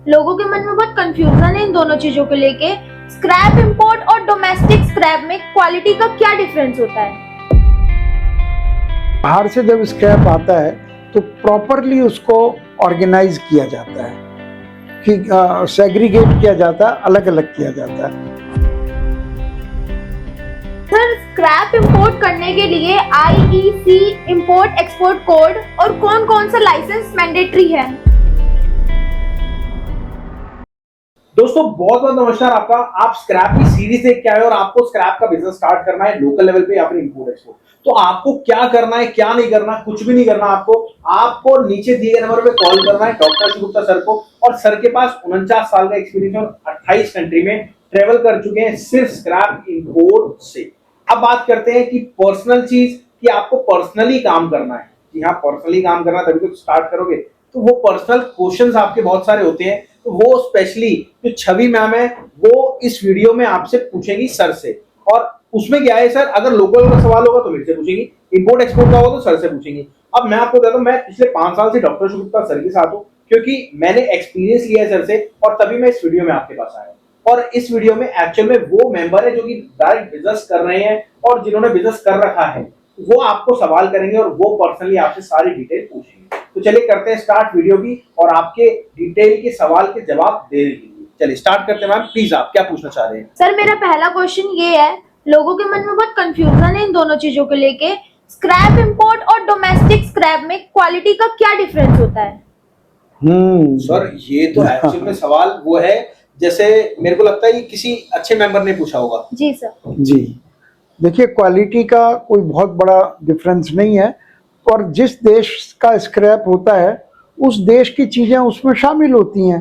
लोगों के मन में बहुत कंफ्यूजन है इन दोनों चीजों को लेके। स्क्रैप इंपोर्ट और डोमेस्टिक स्क्रैप में क्वालिटी का क्या डिफरेंस होता है? बाहर से जब स्क्रैप आता है तो प्रॉपरली उसको ऑर्गेनाइज किया जाता है कि सेग्रीगेट किया जाता है, अलग अलग किया जाता है। सर, स्क्रैप इंपोर्ट करने के लिए आईईसी इंपोर्ट एक्सपोर्ट कोड और कौन कौन सा लाइसेंस मैंडेटरी है? दोस्तों बहुत बहुत नमस्कार आपका। आप स्क्रैप की सीरीज देख के आए और आपको स्क्रैप का बिजनेस स्टार्ट करना है लोकल लेवल पे या फिर इंपोर्ट एक्सपोर्ट। तो आपको क्या करना है, क्या नहीं करना, कुछ भी नहीं करना। आपको नीचे दिए गए नंबर पे कॉल करना है डॉक्टर शिव गुप्ता सर को। और सर के पास 49 साल का एक्सपीरियंस और 28 कंट्री में ट्रेवल कर चुके हैं सिर्फ स्क्रैप इंपोर्ट से। अब बात करते हैं कि पर्सनल चीज, कि आपको पर्सनली काम करना है। जी हाँ, पर्सनली काम करना तभी तो स्टार्ट करोगे। तो वो पर्सनल क्वेश्चंस आपके बहुत सारे होते हैं, तो वो स्पेशली जो छवि मैम है वो इस वीडियो में आपसे पूछेंगी सर से। और उसमें क्या है सर, अगर लोकल का सवाल होगा तो मेरे से पूछेंगी, इंपोर्ट एक्सपोर्ट का होगा तो सर से पूछेंगी। अब मैं आपको बताता हूँ, मैं पिछले 5 साल से डॉक्टर शिव गुप्ता सर के साथ हूँ, क्योंकि मैंने एक्सपीरियंस लिया है सर से और तभी मैं इस वीडियो में आपके पास आया। और इस वीडियो में एक्चुअल में वो मेंबर है जो कि डायरेक्ट बिजनेस कर रहे हैं और जिन्होंने बिजनेस कर रखा है, वो आपको सवाल करेंगे और वो पर्सनली आपसे सारी डिटेल पूछेंगे। तो चलिए करते हैं स्टार्ट वीडियो की और आपके डिटेल के सवाल के जवाब देने के लिए। चलिए स्टार्ट करते हैं। मैम प्लीज आप क्या पूछना चाह रहे हैं? सर, मेरा पहला क्वेश्चन ये है, लोगों के मन में बहुत कंफ्यूजन है इन दोनों चीजों को लेके। स्क्रैप इंपोर्ट और डोमेस्टिक स्क्रैप में क्वालिटी का क्या डिफरेंस होता है? सर ये तो एक्चुअल में सवाल वो है, जैसे मेरे को लगता है कि किसी अच्छे मेंबर ने पूछा होगा। जी सर। जी देखिए, क्वालिटी का कोई बहुत बड़ा डिफरेंस नहीं है। और जिस देश का स्क्रैप होता है उस देश की चीज़ें उसमें शामिल होती हैं।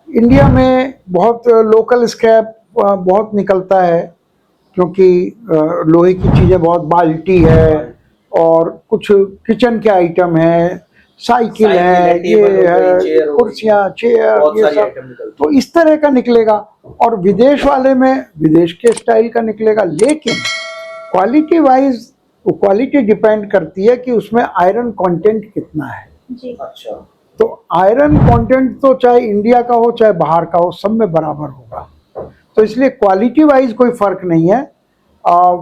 इंडिया में बहुत लोकल स्क्रैप बहुत निकलता है, क्योंकि लोहे की चीज़ें बहुत, बाल्टी है और कुछ किचन के आइटम है, साइकिल है, ये है, कुर्सियाँ, चेयर, ये सब तो इस तरह का निकलेगा। और विदेश वाले में विदेश के स्टाइल का निकलेगा। लेकिन क्वालिटी वाइज वो क्वालिटी डिपेंड करती है कि उसमें आयरन कंटेंट कितना है। जी। अच्छा, तो आयरन कंटेंट तो चाहे इंडिया का हो चाहे बाहर का हो, सब में बराबर होगा। तो इसलिए क्वालिटी वाइज कोई फर्क नहीं है।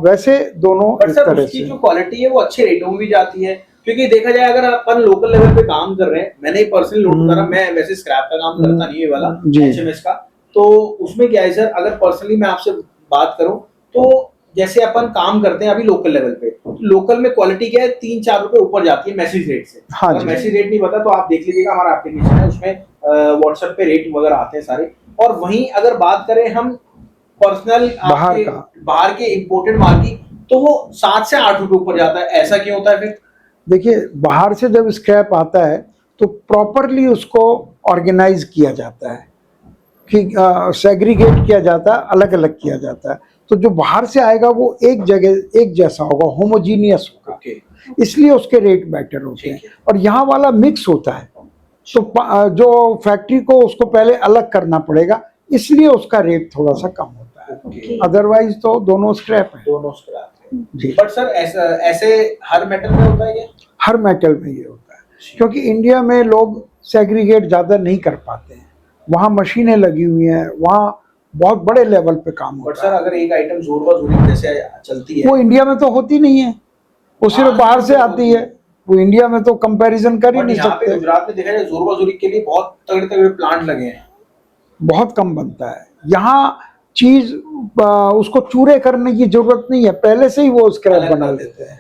वैसे दोनों पर इस सर तरह उसकी से जो क्वालिटी है वो अच्छे रेटों में भी जाती है, क्योंकि देखा जाए अगर अपन लोकल लेवल पे काम कर रहे हैं, मैंने पर्सनली नोट करा, मैं वैसे स्क्रैप का काम करता नहीं है वाला एचएमएस का, तो उसमें क्या है सर, अगर पर्सनली मैं आपसे बात करूं तो जैसे अपन काम करते हैं अभी लोकल लेवल पे, लोकल में क्वालिटी क्या है 3-4 रुपए ऊपर जाती है मैसेज रेट से। हाँ अगर मैसेज रेट नहीं पता तो आप देख लीजिएगा, हमारा एप्लीकेशन है उसमें व्हाट्सएप पे रेट वगैरह आते हैं सारे। और वहीं अगर बात करें हम पर्सनल बाहर के इम्पोर्टेड माल की, तो वो 7 से 8 रुपए ऊपर जाता है। ऐसा क्यों होता है फिर? देखिए, बाहर से जब स्क्रैप आता है तो प्रॉपरली उसको ऑर्गेनाइज किया जाता है कि सेग्रीगेट किया जाता है, अलग अलग किया जाता है। तो जो बाहर से आएगा वो एक जगह एक जैसा होगा, होमोजीनियस होगा, इसलिए उसके रेट बेटर होते हैं। और यहाँ वाला मिक्स होता है, तो जो फैक्ट्री को उसको पहले अलग करना पड़ेगा, इसलिए उसका रेट थोड़ा सा कम होता है। अदरवाइज तो दोनों स्क्रैप है। दोनों स्क्रैप है जी। बट सर ऐसे हर मेटल में होता है ये? हर मेटल में ये होता है, क्योंकि इंडिया में लोग सेग्रीगेट ज़्यादा नहीं कर पाते हैं। वहाँ मशीनें लगी हुई हैं, वहाँ बहुत बड़े लेवल पे काम होता है। बट सर अगर एक आइटम जोरबा जैसे चलती है, वो इंडिया में तो होती नहीं है, वो सिर्फ बाहर से आती है। वो इंडिया में तो कंपैरिजन कर ही नहीं सकते। गुजरात में देखा जाए जोरबा के लिए बहुत तगड़े तगड़े प्लांट लगे हैं, बहुत कम बनता है। यहाँ चीज उसको चूरे करने की जरूरत नहीं है, पहले से ही वो स्क्रैप बना देते हैं।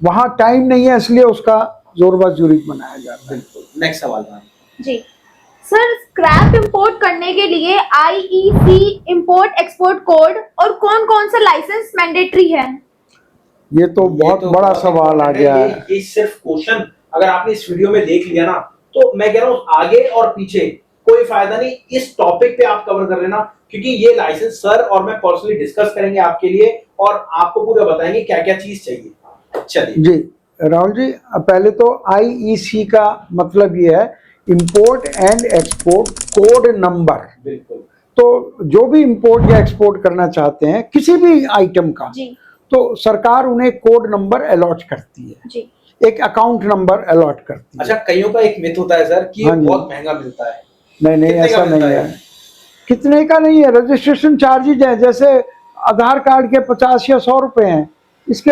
वहाँ टाइम नहीं है, इसलिए उसका जोरबा जूरी बनाया जाता है। बिल्कुल। नेक्स्ट सवाल जी सर, स्क्रैप इंपोर्ट करने के लिए आईईसी इंपोर्ट एक्सपोर्ट कोड और कौन कौन सा लाइसेंस मैंडेटरी है? ये तो बहुत बड़ा सवाल आ गया है। ये सिर्फ क्वेश्चन अगर आपने इस वीडियो में देख लिया ना, तो मैं कह रहा हूँ आगे और पीछे कोई फायदा नहीं, इस टॉपिक पे आप कवर कर लेना, क्योंकि ये लाइसेंस सर और मैं पर्सनली डिस्कस करेंगे आपके लिए और आपको पूरा बताएंगे क्या क्या चीज चाहिए। चलिए जी राहुल जी, पहले तो आईईसी का मतलब ये है import and export code number. बिल्कुल। तो जो भी इंपोर्ट या एक्सपोर्ट करना चाहते हैं किसी भी आइटम का, तो सरकार उन्हें कोड नंबर अलॉट करती है जी। एक अकाउंट नंबर अलॉट करती है। अच्छा, कईयों का एक मिथ होता है सर कि बहुत महंगा मिलता है, नहीं नहीं, कितने का ऐसा मिलता नहीं है? है। कितने का नहीं है, रजिस्ट्रेशन चार्जेज है, जैसे आधार कार्ड के 50 या 100 रुपए हैं, इसके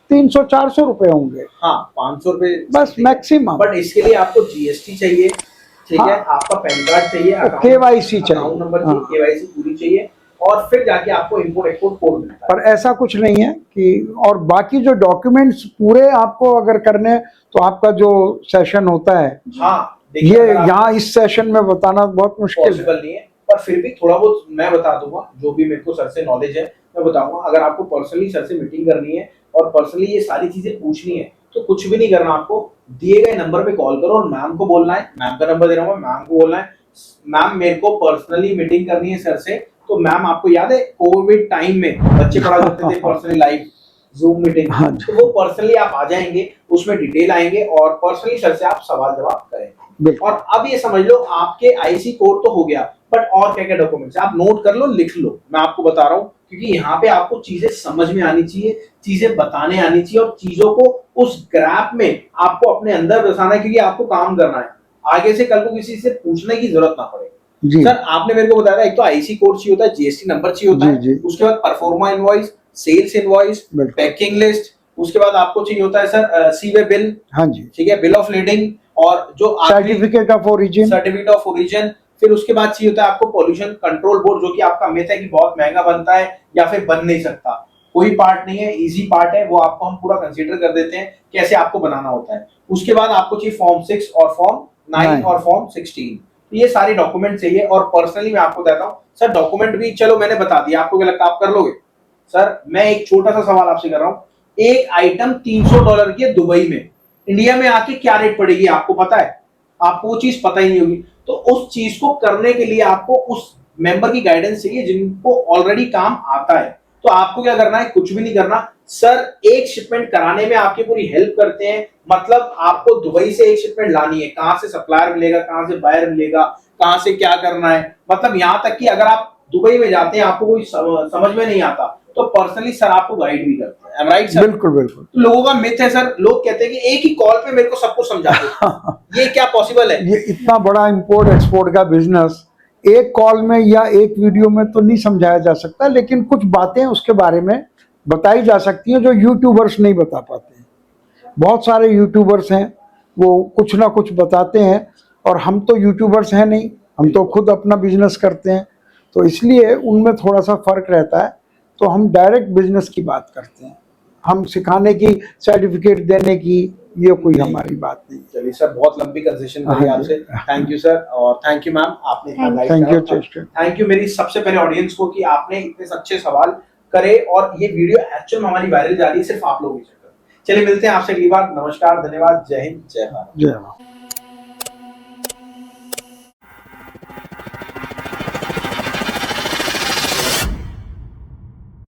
300-400 रुपए होंगे, हाँ, 500 रुपए बस मैक्सिमम। बट इसके लिए आपको जीएसटी चाहिए, ठीक है, हाँ, आपका पैन कार्ड चाहिए, KYC चाहिए, अकाउंट नंबर हाँ। चाहिए, केवाईसी पूरी चाहिए, और फिर जाके आपको इम्पोर्ट एक्सपोर्ट कोड मिलता है। पर ऐसा कुछ नहीं है कि, और बाकी जो डॉक्यूमेंट्स पूरे आपको अगर करने हैं, तो आपका जो सेशन होता है, हाँ, देखिए, ये अगर आप यहाँ इस सेशन में बताना बहुत मुश्किल है। पॉसिबल नहीं है, पर फिर भी थोड़ा बहुत मैं बता दूंगा, जो भी मेरे को सर से नॉलेज है मैं बताऊंगा। अगर आपको पर्सनली सर से मीटिंग करनी है और पर्सनली ये सारी चीजें पूछनी है, तो कुछ भी नहीं करना, आपको दिए गए नंबर पे कॉल करो और मैम को बोलना है, मैम का नंबर दे रहा हूँ, मैम को बोलना है, मैम मेरे को पर्सनली मीटिंग करनी है सर से। तो मैम, आपको याद है कोविड टाइम में बच्चे पढ़ा करते थे पर्सनली लाइव जूम मीटिंग, हाँ जी। तो वो पर्सनली आप आ जाएंगे, उसमें डिटेल आएंगे और पर्सनली सर से आप सवाल जवाब करेंगे। बिल्कुल। और अब ये समझ लो, आपके आईसी कोड तो हो गया, बट और क्या क्या डॉक्यूमेंट्स आप नोट कर लो, लिख लो, मैं आपको बता रहा हूँ, क्योंकि यहाँ पे आपको चीजें समझ में आनी चाहिए, चीजें बताने आनी चाहिए, और चीजों को उस ग्राफ में आपको अपने अंदर बसाना है, क्योंकि आपको काम करना है, आगे से कल को किसी से पूछने की जरूरत ना पड़े। जी सर, आपने मेरे को बताया था, एक तो आईसी कोड चाहिए होता है, जीएसटी नंबर चाहिए होता जी, है, उसके बाद परफॉर्मा इनवॉइस, सेल्स इनवॉइस, बिल्कुल। पैकिंग लिस्ट, उसके बाद आपको चाहिए होता है सर सीवे बिल, हाँ जी, ठीक है, बिल ऑफ लीडिंग, और जो certificate of origin, certificate of origin. फिर उसके बाद चाहिए होता है आपको पॉल्यूशन कंट्रोल बोर्ड, जो कि आपका मिथ है कि बहुत महंगा बनता है या फिर बन नहीं सकता। कोई पार्ट नहीं है, इजी पार्ट है, वो आपको हम पूरा कंसीडर कर देते हैं कैसे आपको बनाना होता है। उसके बाद आपको चाहिए फॉर्म 6 और फॉर्म 9 और फॉर्म 16, तो ये सारी डॉक्यूमेंट चाहिए। और पर्सनली मैं आपको कहता हूँ सर, डॉक्यूमेंट भी चलो मैंने बता दिया, आपको क्या लगता है आप कर लोगे? सर, मैं एक छोटा सा सवाल आपसे कर रहा हूँ, एक आइटम $300 की है दुबई में, इंडिया में आके क्या रेट पड़ेगी आपको पता है? आपको वो चीज पता ही नहीं होगी। तो उस चीज को करने के लिए आपको उस मेंबर की गाइडेंस चाहिए जिनको ऑलरेडी काम आता है। तो आपको क्या करना है? कुछ भी नहीं करना सर, एक शिपमेंट कराने में आपकी पूरी हेल्प करते हैं। मतलब आपको दुबई से एक शिपमेंट लानी है, कहां से सप्लायर मिलेगा, कहां से बायर मिलेगा, कहां से क्या करना है, मतलब यहां तक कि अगर आप दुबई में जाते हैं, आपको कोई समझ में नहीं आता, तो पर्सनली सर आपको गाइड भी करते हैं। Right sir? बिल्कुल बिल्कुल। तो लोगों का मिथ है सर, लोग कहते हैं कि एक ही कॉल पे मेरे को सब कुछ समझा दो। ये क्या पॉसिबल है? ये इतना बड़ा इंपोर्ट एक्सपोर्ट का बिजनेस एक कॉल में या एक वीडियो में तो नहीं समझाया जा सकता, लेकिन कुछ बातें उसके बारे में बताई जा सकती हैं जो यूट्यूबर्स नहीं बता पाते हैं। बहुत सारे यूट्यूबर्स हैं, वो कुछ ना कुछ बताते हैं, और हम तो यूट्यूबर्स हैं नहीं, हम तो खुद अपना बिजनेस करते हैं, तो इसलिए उनमें थोड़ा सा फर्क रहता है। तो हम डायरेक्ट बिजनेस की बात करते हैं, हम सिखाने की, सर्टिफिकेट देने की, ये कोई हमारी बात नहीं। चलिए सर, बहुत लंबी कंसेशन करी हाँ आपसे, जी। थैंक यू सर, और थैंक यू मैम, आपने इतना गाइड थैंक यू करा। चेस्टर। थैंक यू मेरी सबसे पहले ऑडियंस को कि आपने इतने अच्छे सवाल करे, और ये वीडियो एक्चुअल में हमारी वायरल जा रही है सिर्फ आप लोगों के चक्कर। चलिए मिलते हैं आपसे अगली बार, नमस्कार, धन्यवाद, जय हिंद, जय भारत। जय मां।